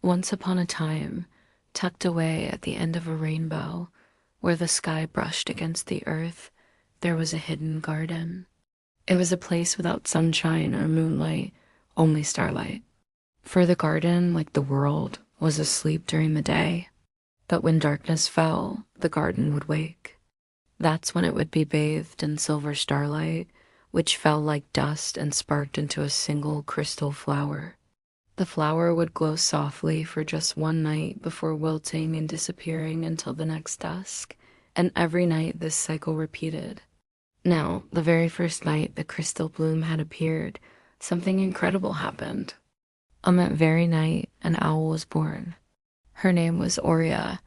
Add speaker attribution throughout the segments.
Speaker 1: Once upon a time, tucked away at the end of a rainbow, where the sky brushed against the earth, there was a hidden garden. It was a place without sunshine or moonlight, only starlight. For the garden, like the world, was asleep during the day. But when darkness fell, the garden would wake. That's when it would be bathed in silver starlight, which fell like dust and sparked into a single crystal flower. The flower would glow softly for just one night before wilting and disappearing until the next dusk, and every night this cycle repeated. Now, the very first night the crystal bloom had appeared, something incredible happened. On that very night, an owl was born. Her name was Aurea,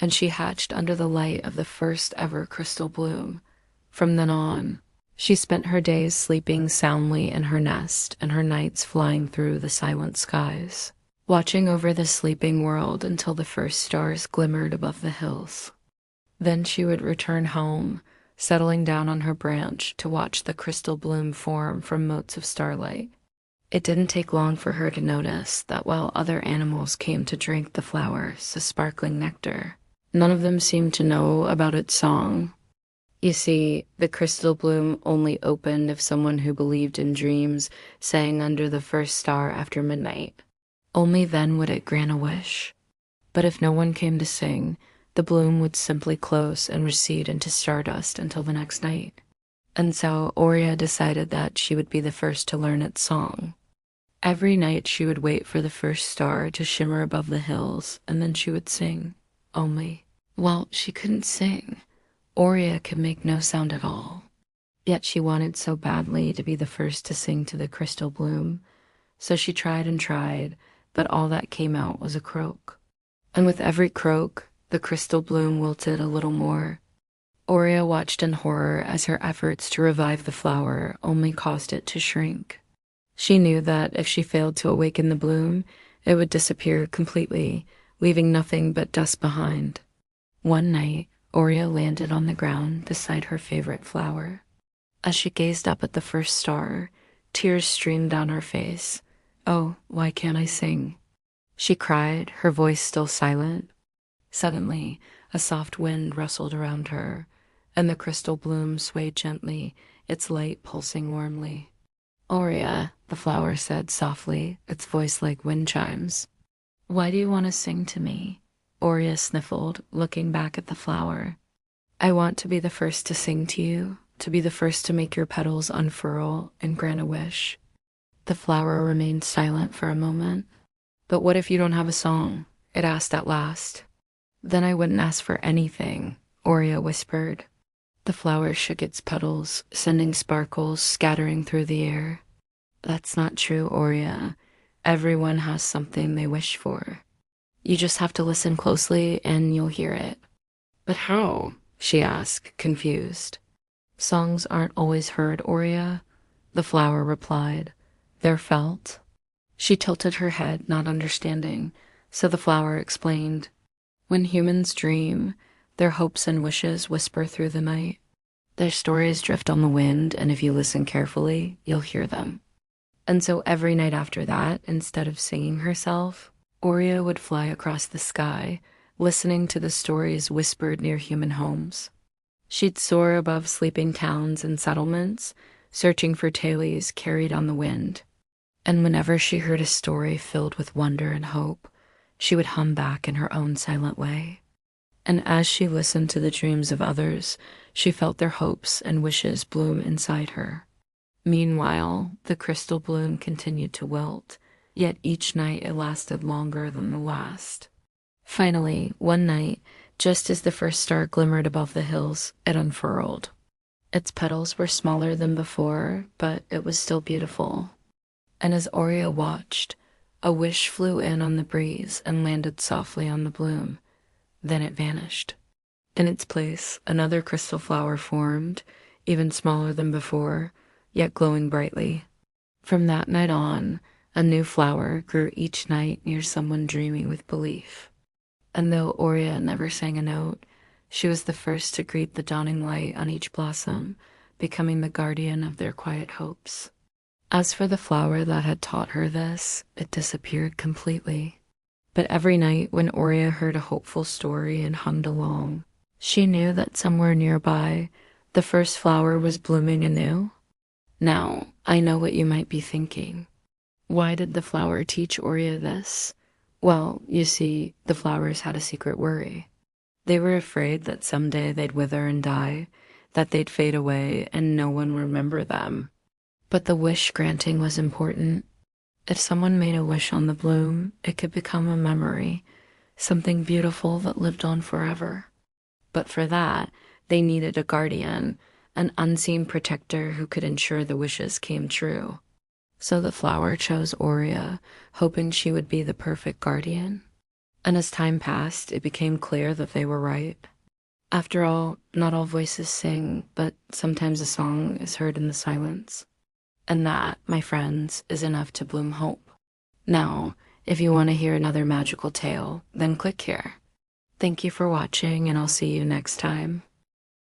Speaker 1: and she hatched under the light of the first ever crystal bloom. From then on, she spent her days sleeping soundly in her nest and her nights flying through the silent skies, watching over the sleeping world until the first stars glimmered above the hills. Then she would return home, settling down on her branch to watch the crystal bloom form from motes of starlight. It didn't take long for her to notice that while other animals came to drink the flowers, the sparkling nectar, none of them seemed to know about its song. You see, the crystal bloom only opened if someone who believed in dreams sang under the first star after midnight. Only then would it grant a wish. But if no one came to sing, the bloom would simply close and recede into stardust until the next night. And so Aurea decided that she would be the first to learn its song. Every night she would wait for the first star to shimmer above the hills, and then she would sing. Only, well, she couldn't sing. Aurea could make no sound at all. Yet she wanted so badly to be the first to sing to the crystal bloom. So she tried and tried, but all that came out was a croak. And with every croak, the crystal bloom wilted a little more. Aurea watched in horror as her efforts to revive the flower only caused it to shrink. She knew that if she failed to awaken the bloom, it would disappear completely, leaving nothing but dust behind. One night, Aurea landed on the ground beside her favorite flower. As she gazed up at the first star, tears streamed down her face. "Oh, why can't I sing?" she cried, her voice still silent. Suddenly, a soft wind rustled around her, and the crystal bloom swayed gently, its light pulsing warmly. "Aurea," the flower said softly, its voice like wind chimes. "Why do you want to sing to me?" Aurea sniffled, looking back at the flower. "I want to be the first to sing to you, to be the first to make your petals unfurl and grant a wish." The flower remained silent for a moment. "But what if you don't have a song?" it asked at last. "Then I wouldn't ask for anything," Aurea whispered. The flower shook its petals, sending sparkles scattering through the air. "That's not true, Aurea. Everyone has something they wish for. You just have to listen closely and you'll hear it." "But how?" she asked, confused. "Songs aren't always heard, Aurea," the flower replied. "They're felt." She tilted her head, not understanding, so the flower explained. "When humans dream, their hopes and wishes whisper through the night. Their stories drift on the wind, and if you listen carefully, you'll hear them." And so every night after that, instead of singing herself, Aurea would fly across the sky, listening to the stories whispered near human homes. She'd soar above sleeping towns and settlements, searching for tales carried on the wind. And whenever she heard a story filled with wonder and hope, she would hum back in her own silent way. And as she listened to the dreams of others, she felt their hopes and wishes bloom inside her. Meanwhile, the crystal bloom continued to wilt, yet each night it lasted longer than the last. Finally, one night, just as the first star glimmered above the hills, it unfurled. Its petals were smaller than before, but it was still beautiful. And as Aurea watched, a wish flew in on the breeze and landed softly on the bloom. Then it vanished. In its place, another crystal flower formed, even smaller than before, yet glowing brightly. From that night on, a new flower grew each night near someone dreaming with belief. And though Aurea never sang a note, she was the first to greet the dawning light on each blossom, becoming the guardian of their quiet hopes. As for the flower that had taught her this, it disappeared completely. But every night when Oria heard a hopeful story and hummed along, she knew that somewhere nearby, the first flower was blooming anew. Now, I know what you might be thinking. Why did the flower teach Oria this? Well, you see, the flowers had a secret worry. They were afraid that someday they'd wither and die, that they'd fade away and no one would remember them. But the wish granting was important. If someone made a wish on the bloom, it could become a memory, something beautiful that lived on forever. But for that, they needed a guardian, an unseen protector who could ensure the wishes came true. So the flower chose Oria, hoping she would be the perfect guardian. And as time passed, it became clear that they were right. After all, not all voices sing, but sometimes a song is heard in the silence. And that, my friends, is enough to bloom hope. Now, if you want to hear another magical tale, then click here. Thank you for watching, and I'll see you next time.